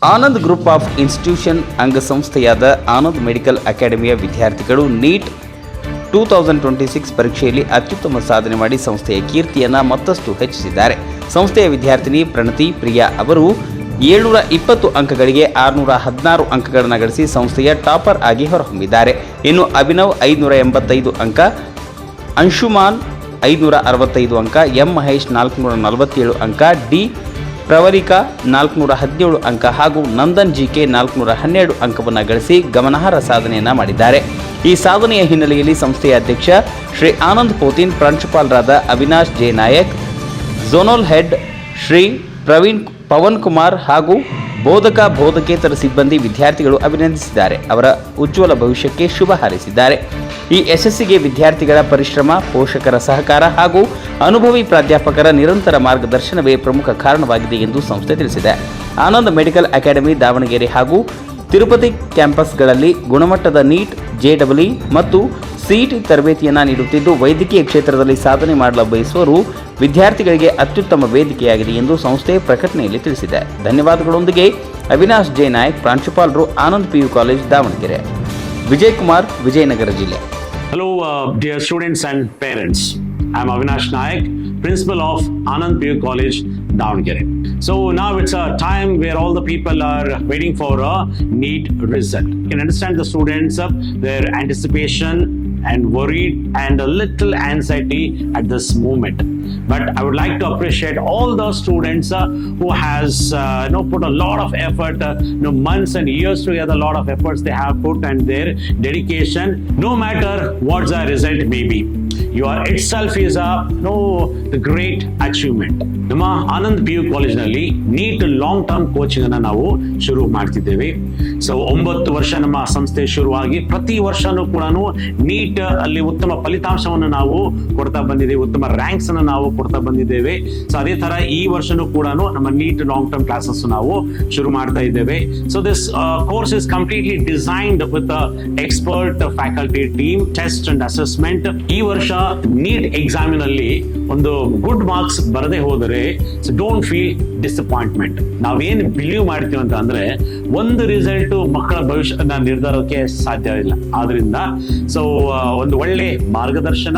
Anand group of institution ಅಂಗಸಂಸ್ಥೆಯಾದ Anand medical ಅಕಾಡೆಮಿಯ ವಿದ್ಯಾರ್ಥಿಗಳು ನೀಟ್ 2026 ಪರೀಕ್ಷೆಯಲ್ಲಿ ಅತ್ಯುತ್ತಮ ಸಾಧನೆ ಮಾಡಿ ಸಂಸ್ಥೆಯ ಕೀರ್ತಿಯನ್ನು ಮತ್ತಷ್ಟು ಹೆಚ್ಚಿಸಿದ್ದಾರೆ. ಸಂಸ್ಥೆಯ ವಿದ್ಯಾರ್ಥಿನಿ ಪ್ರಣತಿ ಪ್ರಿಯಾ ಅವರು 720 ಅಂಕಗಳಿಗೆ 616 ಅಂಕಗಳನ್ನು ಗಳಿಸಿ ಸಂಸ್ಥೆಯ ಟಾಪರ್ ಆಗಿ ಹೊರಹೊಮ್ಮಿದ್ದಾರೆ. ಇನ್ನು ಅಭಿನವ್ 585 ಅಂಕ, ಅಂಶುಮಾನ್ 565 ಅಂಕ, ಎಂ ಮಹೇಶ್ 447 ಅಂಕ, ಡಿ ಪ್ರವಲಿಕಾ 417 ಅಂಕ ಹಾಗೂ ನಂದನ್ ಜಿಕೆ 412 ಅಂಕವನ್ನು ಗಳಿಸಿ ಗಮನಾರ್ಹ ಸಾಧನೆಯನ್ನು ಮಾಡಿದ್ದಾರೆ. ಈ ಸಾಧನೆಯ ಹಿನ್ನೆಲೆಯಲ್ಲಿ ಸಂಸ್ಥೆಯ ಅಧ್ಯಕ್ಷ ಶ್ರೀ ಆನಂದ್ ಪೋತಿನ್, ಪ್ರಾಂಶುಪಾಲರಾದ Avinash J Nayak, zonal head Shri Pavan Kumar ಹಾಗೂ ಬೋಧಕೇತರ ಸಿಬ್ಬಂದಿ ವಿದ್ಯಾರ್ಥಿಗಳು ಅಭಿನಂದಿಸಿದ್ದಾರೆ. ಅವರ ಉಜ್ವಲ ಭವಿಷ್ಯಕ್ಕೆ ಶುಭ ಹಾರೈಸಿದ್ದಾರೆ. ಈ ಯಶಸ್ಸಿಗೆ ವಿದ್ಯಾರ್ಥಿಗಳ ಪರಿಶ್ರಮ, ಪೋಷಕರ ಸಹಕಾರ ಹಾಗೂ ಅನುಭವಿ ಪ್ರಾಧ್ಯಾಪಕರ ನಿರಂತರ ಮಾರ್ಗದರ್ಶನವೇ ಪ್ರಮುಖ ಕಾರಣವಾಗಿದೆ ಎಂದು ಸಂಸ್ಥೆ ತಿಳಿಸಿದೆ. ಆನಂದ್ ಮೆಡಿಕಲ್ ಅಕಾಡೆಮಿ ದಾವಣಗೆರೆ ಹಾಗೂ ತಿರುಪತಿ ಕ್ಯಾಂಪಸ್ಗಳಲ್ಲಿ ಗುಣಮಟ್ಟದ ನೀಟ್, ಜೆಇಇ ಮತ್ತು ಸಿಇಟಿ ತರಬೇತಿಯನ್ನು ನೀಡುತ್ತಿದ್ದು, ವೈದ್ಯಕೀಯ ಕ್ಷೇತ್ರದಲ್ಲಿ ಸಾಧನೆ ಮಾಡಲು ಬಯಸುವವರು ವಿದ್ಯಾರ್ಥಿಗಳಿಗೆ ಅತ್ಯುತ್ತಮ ವೇದಿಕೆಯಾಗಿದೆ ಎಂದು ಸಂಸ್ಥೆ ಪ್ರಕಟಣೆಯಲ್ಲಿ ತಿಳಿಸಿದೆ. ಧನ್ಯವಾದಗಳೊಂದಿಗೆ ಅವಿನಾಶ್ ಜೆ ನಾಯಕ್, ಪ್ರಾಂಶುಪಾಲರು, ಆನಂದ್ PU ಕಾಲೇಜ್, ದಾವಣಗೆರೆ. ವಿಜಯ್ ಕುಮಾರ್, ವಿಜಯನಗರ ಜಿಲ್ಲೆ. Hello, dear students and parents. I am Avinash Nayak, principal of Anand PU College, Davangere. So now it's a time where all the people are waiting for a NEET result. You can understand the students, their anticipation and worried and a little anxiety at this moment. But I would like to appreciate all the students who has put a lot of effort, months and years together, a lot of efforts they have put and their dedication, no matter what the result may be. Your itself is the great achievement. ನಮ್ಮ Anand PU ಕಾಲೇಜ್ನಲ್ಲಿ NEET long term coaching ಅನ್ನ ನಾವು ಶುರು ಮಾಡ್ತಿದ್ದೇವೆ. So 9 ವರ್ಷ ನಮ್ಮ ಸಂಸ್ಥೆ ಶುರುವಾಗಿ ಪ್ರತಿ ವರ್ಷನೂ ಕೂಡ ನೀಟ್ ಅಲ್ಲಿ ಉತ್ತಮ ಫಲಿತಾಂಶವನ್ನು ನಾವು ಕೊಡ್ತಾ ಬಂದಿದ್ದೇವೆ, ಉತ್ತಮ ರ್ಯಾಂಕ್ಸ್ ಅನ್ನು ನಾವು ಕೊಡ್ತಾ ಬಂದಿದ್ದೇವೆ. ಸೊ ಅದೇ ತರ ಈ ವರ್ಷನೂ ಕೂಡ ನಮ್ಮ ನೀಟ್ ಲಾಂಗ್ ಟರ್ಮ್ ಕ್ಲಾಸಸ್ ನಾವು ಶುರು ಮಾಡ್ತಾ ಇದ್ದೇವೆ. So this course is completely designed with expert faculty team, test and assessment. ಈ ವರ್ಷ ನೀಟ್ ಎಕ್ಸಾಮಿನಲ್ಲಿ ಒಂದು ಗುಡ್ ಮಾರ್ಕ್ಸ್ ಬರದೇ ಹೋದರೆ ಸೊ ಡೋಂಟ್ ಫೀಲ್ ಡಿಸಪಾಯಿಂಟ್ಮೆಂಟ್. ನಾವೇನು ಬಿಲೀವ್ ಮಾಡ್ತೀವಿ ಅಂತ ಅಂದ್ರೆ ಒಂದು ರಿಸಲ್ಟ್ ಮಕ್ಕಳ ಭವಿಷ್ಯನ ನಿರ್ಧಾರಕ್ಕೆ ಸಾಧ್ಯ ಇಲ್ಲ. ಆದ್ರಿಂದ ಸೊ ಒಂದು ಒಳ್ಳೆ ಮಾರ್ಗದರ್ಶನ,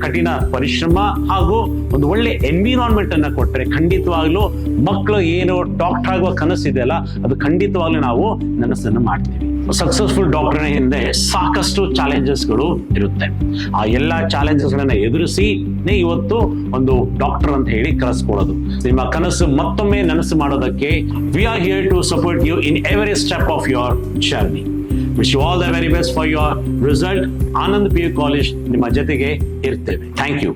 ಕಠಿಣ ಪರಿಶ್ರಮ ಹಾಗೂ ಒಂದು ಒಳ್ಳೆ ಎನ್ವಿರಾನ್ಮೆಂಟ್ ಅನ್ನ ಕೊಟ್ಟರೆ ಖಂಡಿತವಾಗ್ಲೂ ಮಕ್ಕಳು ಏನು ಡಾಕ್ಟರ್ ಆಗುವ ಕನಸಿದೆಯಲ್ಲ ಅದು ಖಂಡಿತವಾಗ್ಲೂ ನಾವು ನನಸನ್ನು ಮಾಡ್ತೀವಿ. ಸಕ್ಸಸ್ಫುಲ್ ಡಾಕ್ಟರ್ ಹಿಂದೆ ಸಾಕಷ್ಟು ಚಾಲೆಂಜಸ್ಗಳು ಇರುತ್ತೆ. ಆ ಎಲ್ಲ ಚಾಲೆಂಜಸ್ ಗಳನ್ನ ಎದುರಿಸಿ ಇವತ್ತು ಒಂದು ಡಾಕ್ಟರ್ ಅಂತ ಹೇಳಿ ಕರೆಸ್ಕೊಳ್ಳೋದು. ನಿಮ್ಮ ಕನಸು ಮತ್ತೊಮ್ಮೆ ನನಸು ಮಾಡೋದಕ್ಕೆ we are here to support you in every step of your journey. Wish you all the very best for your result. Anand PU college ನಿಮ್ಮ ಜೊತೆಗೆ ಇರ್ತೇವೆ. Thank you.